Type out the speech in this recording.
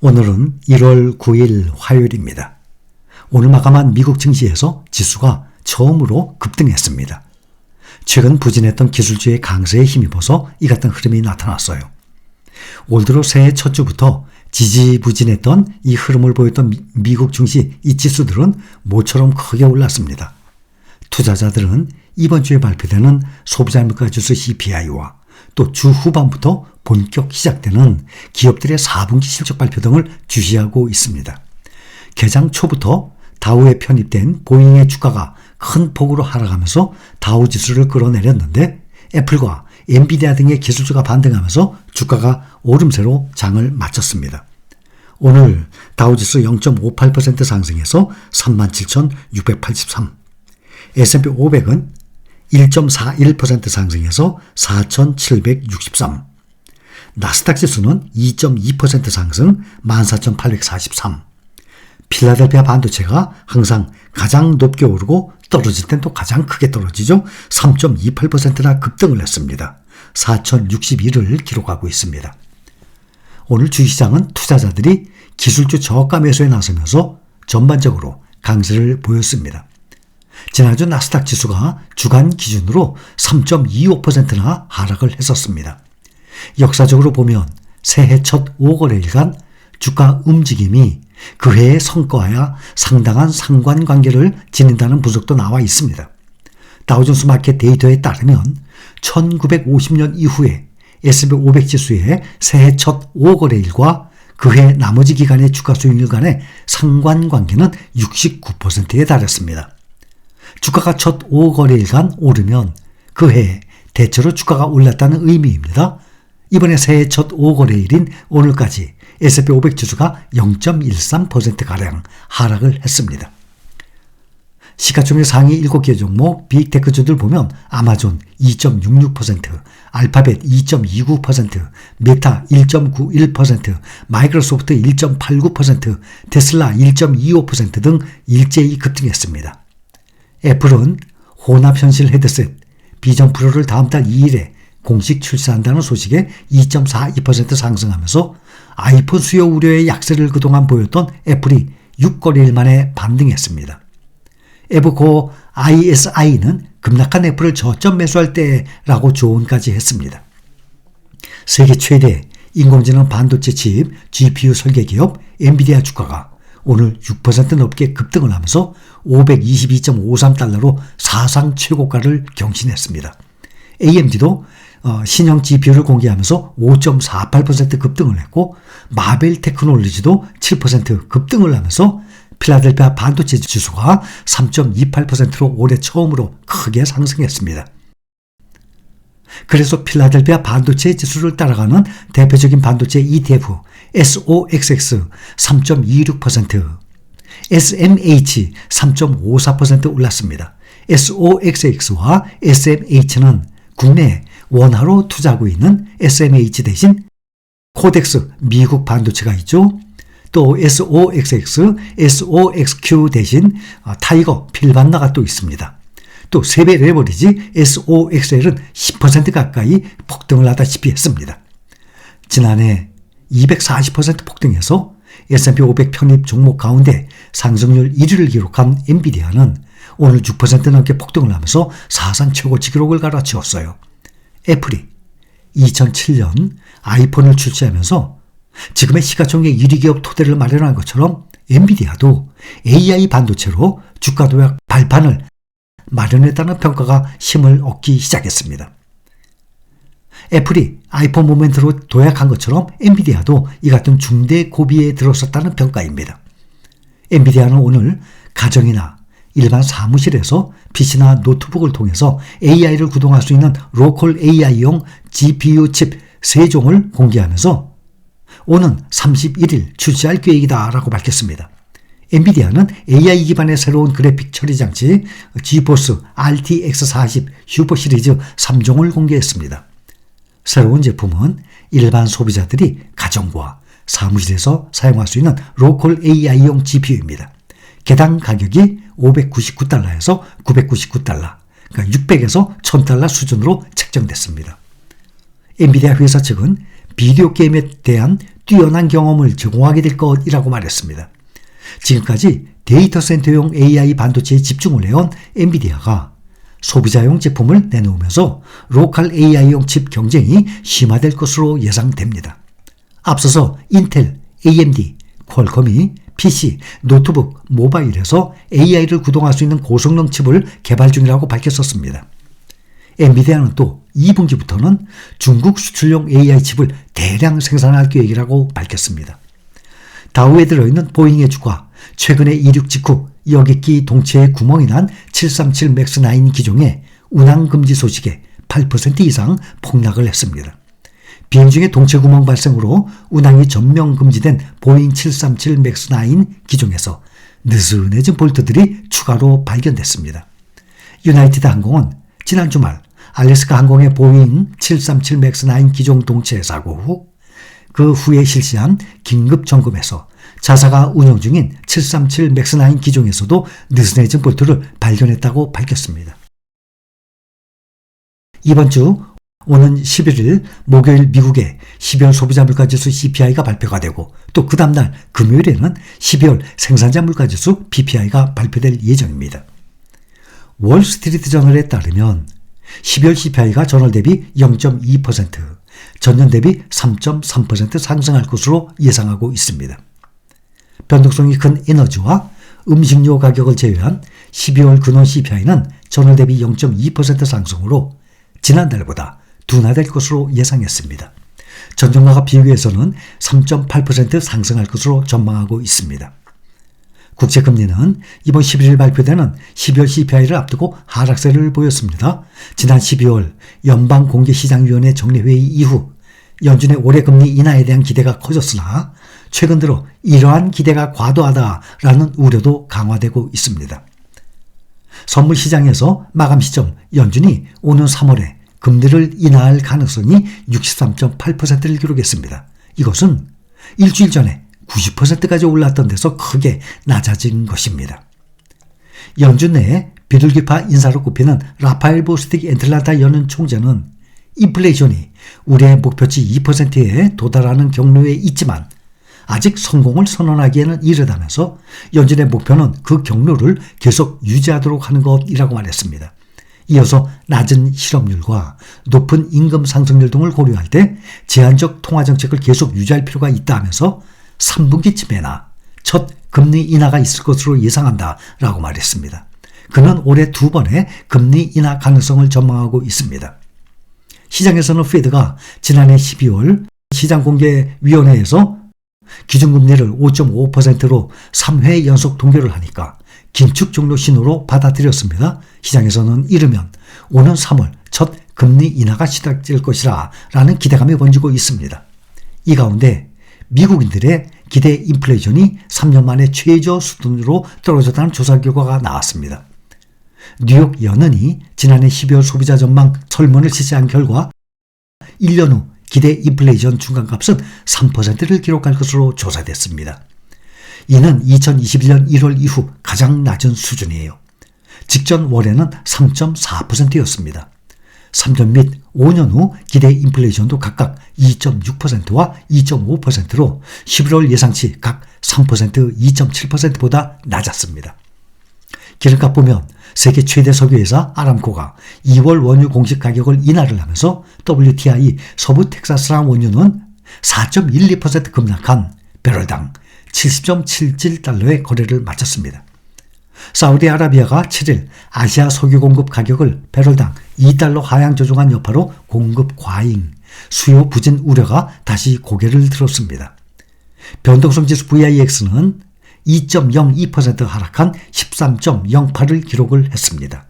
오늘은 1월 9일 화요일입니다. 오늘 마감한 미국 증시에서 지수가 처음으로 급등했습니다. 최근 부진했던 기술주의 강세에 힘입어서 이 같은 흐름이 나타났어요. 올 들어 새해 첫 주부터 지지부진했던 이 흐름을 보였던 미국 증시 이 지수들은 모처럼 크게 올랐습니다. 투자자들은 이번 주에 발표되는 소비자 물가지수 CPI와 또 주 후반부터 본격 시작되는 기업들의 4분기 실적 발표 등을 주시하고 있습니다. 개장 초부터 다우에 편입된 보잉의 주가가 큰 폭으로 하락하면서 다우 지수를 끌어내렸는데 애플과 엔비디아 등의 기술주가 반등하면서 주가가 오름세로 장을 마쳤습니다. 오늘 다우지수 0.58% 상승해서 37,683, S&P 500은 1.41% 상승해서 4,763, 나스닥 지수는 2.2% 상승 14,843, 필라델피아 반도체가 항상 가장 높게 오르고 떨어질 땐 또 가장 크게 떨어지죠. 3.28%나 급등을 했습니다. 4,061을 기록하고 있습니다. 오늘 주시장은 투자자들이 기술주 저가 매수에 나서면서 전반적으로 강세를 보였습니다. 지난주 나스닥 지수가 주간 기준으로 3.25%나 하락을 했었습니다. 역사적으로 보면 새해 첫 5거래일간 주가 움직임이 그 해의 성과와 상당한 상관관계를 지닌다는 분석도 나와 있습니다. 다우존스 마켓 데이터에 따르면 1950년 이후에 S&P 500 지수의 새해 첫 5거래일과 그 해 나머지 기간의 주가 수익률 간의 상관관계는 69%에 달했습니다. 주가가 첫 5거래일간 오르면 그 해에 대체로 주가가 올랐다는 의미입니다. 이번에 새해 첫 5거래일인 오늘까지 S&P 500 지수가 0.13%가량 하락을 했습니다. 시가총액 상위 7개 종목 빅테크주들 보면 아마존 2.66%, 알파벳 2.29%, 메타 1.91%, 마이크로소프트 1.89%, 테슬라 1.25% 등 일제히 급등했습니다. 애플은 혼합현실 헤드셋 비전 프로를 다음 달 2일에 공식 출시한다는 소식에 2.42% 상승하면서 아이폰 수요 우려의 약세를 그동안 보였던 애플이 6거래일 만에 반등했습니다. 에브코 ISI는 급락한 애플을 저점 매수할 때라고 조언까지 했습니다. 세계 최대 인공지능 반도체 칩 GPU 설계 기업 엔비디아 주가가 오늘 6% 넘게 급등을 하면서 522.53달러로 사상 최고가를 경신했습니다. AMD도 신형 GPU를 공개하면서 5.48% 급등을 했고 마벨 테크놀로지도 7% 급등을 하면서 필라델피아 반도체 지수가 3.28%로 올해 처음으로 크게 상승했습니다. 그래서 필라델피아 반도체 지수를 따라가는 대표적인 반도체 ETF SOXX 3.26%, SMH 3.54% 올랐습니다. SOXX와 SMH는 국내에 원화로 투자하고 있는 SMH 대신 코덱스 미국 반도체가 있죠. 또 SOXX, SOXQ 대신 타이거 필반나가 또 있습니다. 또 세배 레버리지 SOXL은 10% 가까이 폭등을 하다시피 했습니다. 지난해 240% 폭등해서 S&P 500 편입 종목 가운데 상승률 1위를 기록한 엔비디아는 오늘 6% 넘게 폭등을 하면서 사상 최고치 기록을 갈아치웠어요. 애플이 2007년 아이폰을 출시하면서 지금의 시가총액 1위 기업 토대를 마련한 것처럼 엔비디아도 AI 반도체로 주가 도약 발판을 마련했다는 평가가 힘을 얻기 시작했습니다. 애플이 아이폰 모멘트로 도약한 것처럼 엔비디아도 이 같은 중대 고비에 들어섰다는 평가입니다. 엔비디아는 오늘 가정이나 일반 사무실에서 PC나 노트북을 통해서 AI를 구동할 수 있는 로컬 AI용 GPU 칩 3종을 공개하면서 오는 31일 출시할 계획이다 라고 밝혔습니다. 엔비디아는 AI 기반의 새로운 그래픽 처리 장치 지포스 RTX 40 슈퍼 시리즈 3종을 공개했습니다. 새로운 제품은 일반 소비자들이 가정과 사무실에서 사용할 수 있는 로컬 AI용 GPU입니다. 개당 가격이 599달러에서 999달러, 그러니까 600에서 1000달러 수준으로 책정됐습니다. 엔비디아 회사 측은 비디오 게임에 대한 뛰어난 경험을 제공하게 될 것이라고 말했습니다. 지금까지 데이터 센터용 AI 반도체에 집중을 해온 엔비디아가 소비자용 제품을 내놓으면서 로컬 AI용 칩 경쟁이 심화될 것으로 예상됩니다. 앞서서 인텔, AMD, 퀄컴이 PC, 노트북, 모바일에서 AI를 구동할 수 있는 고성능 칩을 개발 중이라고 밝혔었습니다. 엔비디아는 또 2분기부터는 중국 수출용 AI 칩을 대량 생산할 계획이라고 밝혔습니다. 다우에 들어있는 보잉의 주가 최근에 이륙 직후 여객기 동체에 구멍이 난 737 맥스9 기종의 운항 금지 소식에 8% 이상 폭락을 했습니다. 비행 중에 동체 구멍 발생으로 운항이 전면 금지된 보잉 737 맥스9 기종에서 느슨해진 볼트들이 추가로 발견됐습니다. 유나이티드 항공은 지난 주말 알래스카 항공의 보잉 737 맥스9 기종 동체 사고 후 그 후에 실시한 긴급 점검에서 자사가 운영 중인 737 맥스9 기종에서도 느슨해진 볼트를 발견했다고 밝혔습니다. 이번 주 오는 11일 목요일 미국의 12월 소비자 물가지수 CPI가 발표가 되고 또 그 다음날 금요일에는 12월 생산자 물가지수 PPI가 발표될 예정입니다. 월스트리트 저널에 따르면 12월 CPI가 전월 대비 0.2%, 전년 대비 3.3% 상승할 것으로 예상하고 있습니다. 변동성이 큰 에너지와 음식료 가격을 제외한 12월 근원 CPI는 전월 대비 0.2% 상승으로 지난달보다 둔화될 것으로 예상했습니다. 전년과 비교해서는 3.8% 상승할 것으로 전망하고 있습니다. 국제금리는 이번 11일 발표되는 12월 CPI를 앞두고 하락세를 보였습니다. 지난 12월 연방공개시장위원회 정례회의 이후 연준의 올해 금리 인하에 대한 기대가 커졌으나 최근 들어 이러한 기대가 과도하다라는 우려도 강화되고 있습니다. 선물시장에서 마감 시점 연준이 오는 3월에 금리를 인하할 가능성이 63.8%를 기록했습니다. 이것은 일주일 전에 90%까지 올랐던 데서 크게 낮아진 것입니다. 연준 내에 비둘기파 인사로 꼽히는 라파엘 보스틱 애틀란타 연은 총재는 인플레이션이 우리의 목표치 2%에 도달하는 경로에 있지만 아직 성공을 선언하기에는 이르다면서 연준의 목표는 그 경로를 계속 유지하도록 하는 것이라고 말했습니다. 이어서 낮은 실업률과 높은 임금 상승률 등을 고려할 때 제한적 통화정책을 계속 유지할 필요가 있다 하면서 3분기쯤에나 첫 금리 인하가 있을 것으로 예상한다라고 말했습니다. 그는 올해 2번의 금리 인하 가능성을 전망하고 있습니다. 시장에서는 페드가 지난해 12월 시장공개위원회에서 기준금리를 5.5%로 3회 연속 동결을 하니까 긴축 종료 신호로 받아들였습니다. 시장에서는 이르면 오는 3월 첫 금리 인하가 시작될 것이라 라는 기대감이 번지고 있습니다. 이 가운데 미국인들의 기대 인플레이션이 3년 만에 최저 수준으로 떨어졌다는 조사 결과가 나왔습니다. 뉴욕 연은이 지난해 12월 소비자 전망 설문을 실시한 결과 1년 후 기대 인플레이션 중간값은 3%를 기록할 것으로 조사됐습니다. 이는 2021년 1월 이후 가장 낮은 수준이에요. 직전 월에는 3.4%였습니다. 3년 및 5년 후 기대 인플레이션도 각각 2.6%와 2.5%로 11월 예상치 각 3%, 2.7%보다 낮았습니다. 기름값 보면 세계 최대 석유회사 아람코가 2월 원유 공식 가격을 인하를 하면서 WTI 서부 텍사스랑 원유는 4.12% 급락한 배럴당 70.77달러의 거래를 마쳤습니다. 사우디아라비아가 7일 아시아 석유 공급 가격을 배럴당 2달러 하향 조정한 여파로 공급 과잉, 수요 부진 우려가 다시 고개를 들었습니다. 변동성 지수 VIX는 2.02% 하락한 13.08을 기록을 했습니다.